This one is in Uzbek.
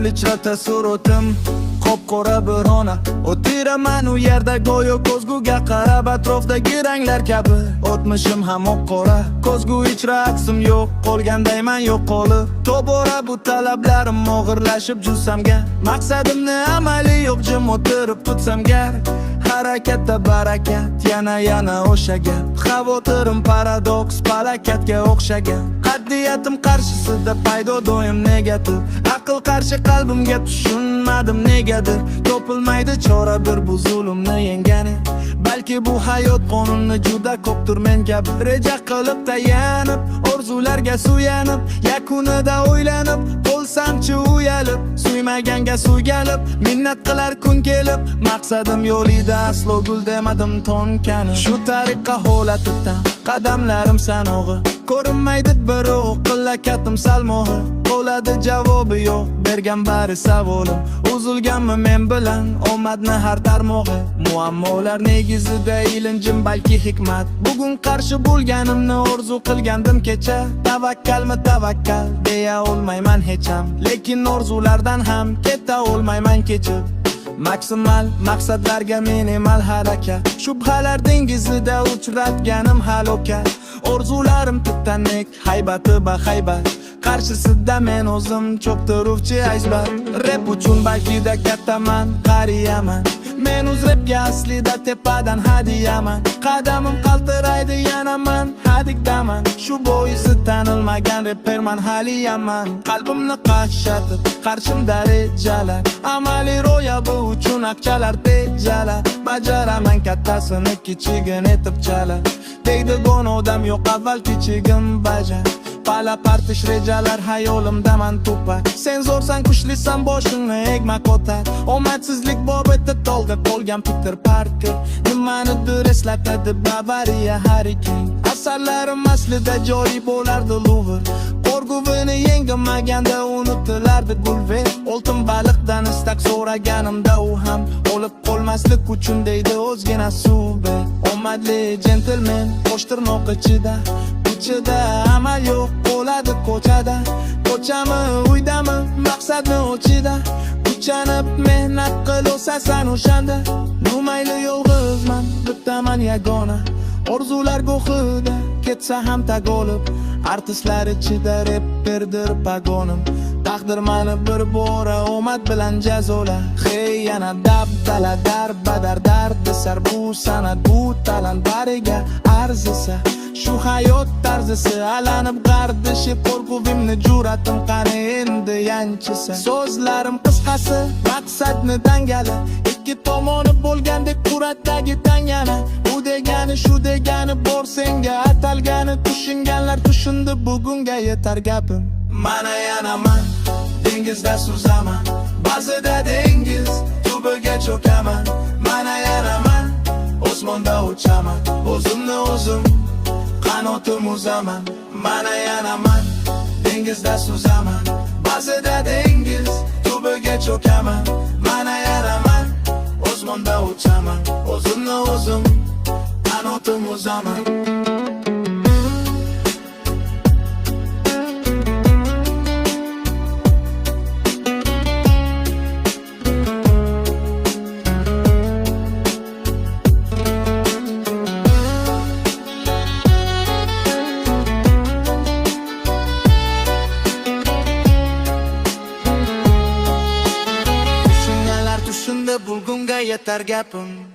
yo'l ichra taassurotim qop-qora bo'rona o'tiraman u yerda go'yo ko'zguga qarab atrofdagi ranglar kabi o'tmishim ham oq-qora ko'zgu ichra aksim yo'q qolgandayman yo'qolib tobora bu talablarim og'irlashib jusamga maqsadimni amali yo'q jim o'tirib tutsam gar harakatda barakat yana o'sha gap xavotirim paradoks falokatga o'xshagan qat'iyatim qarshisida paydo doim negativ aql qarshi qalbimga tushunmadim negadir topilmaydi chora bir bu zulmni yengani balki bu hayot qonuni juda ko'pdir men kabi reja qilib tayanib orzularga suyanib yakunida o'ylanib bo'lsamchi uyalib suymaganga suygalib minnat qilar kun kelib maqsadim yo'lida aslo gul demadim tonkani shu tariqa holatidan qadamlarim sanog'i ko'rinmaydi bir qillakatim salmog'i bo'ladi javobi yo'q bergan bari savolim uzilganmi men bilan omadni har tarmog'i muammolar negizida ilinjim balki hikmat bugun qarshi bo'lganimni orzu qilgandim kecha tavakkalmi tavakkal deya olmayman hech ham lekin orzulardan ham keta olmayman kechib maksimal maqsadlarga minimal harakat shubhalar dengizida uchratganim halokat orzularim titanik haybati bahaybat qarshisida men o'zim cho'ktiruvchi aysberg rep uchun balkida kattaman qariyaman men o'z repga aslida tepadan hadiyaman qadamim qaltiraydi yana man hadikdaman shu boisi tanilmagan reperman haliyaman qalbimni qaqshatib qarshimda rejalar amaliy ro'yobi uchun aqchalar tejalar bajaraman kattasini kichigin etib chalar deydi gon odam yo'q avval kichigim bajar pala-partish rejalar hayolimdaman to'pak sen zo'rsan kuchlisan boshingni egma ko'tar omadsizlik bobida tolga qolgan Peter Parker nimanidir eslatadi Bavariya Hurricane asarlarim aslida joriy bo'lardi Louvre qo'rguvini yengmaganda unutilardi Gulver oltin baliqdan istak so'raganimda u ham o'lib qolmaslik uchun deydi o'zgina suv omadli gentleman qo'sh tirnoq ichida amal yo'q bo'ladi ko'chada ko'chami uydami maqsadni o'chida kuchanib mehnat qil o'sasan o'shanda numayli yolg'izman bittaman yagona orzular go'xida ketsa ham tag'olib artistlar ichida reperdir pagonim taqdir mani bir bora omad bilan jazola hey yana dabdala darbadar dardi sar bu san'at bu talant bariga arzisa shu hayot tarzisi alanib gardishi qo'rquvimni juratim qani endi yanchisa so'zlarim qisqasi maqsadni dangali ikki tomoni bo'lgandek qur'atdagi tangana u degani shu degani bor senga atalgani tushunganlar tushundi bugunga yetar gapim mana yana man dengizda suzaman ba'zida dengiz tubiga cho'kaman mana yana man osmonda uchaman o'zimni o'zim qanotim uzaman mana yana man dengizda suzaman ba'zida dengiz tubiga cho'kaman mana yana man osmonda uchaman o'zimni o'zim qanotim uzaman bulgunga yetar gapim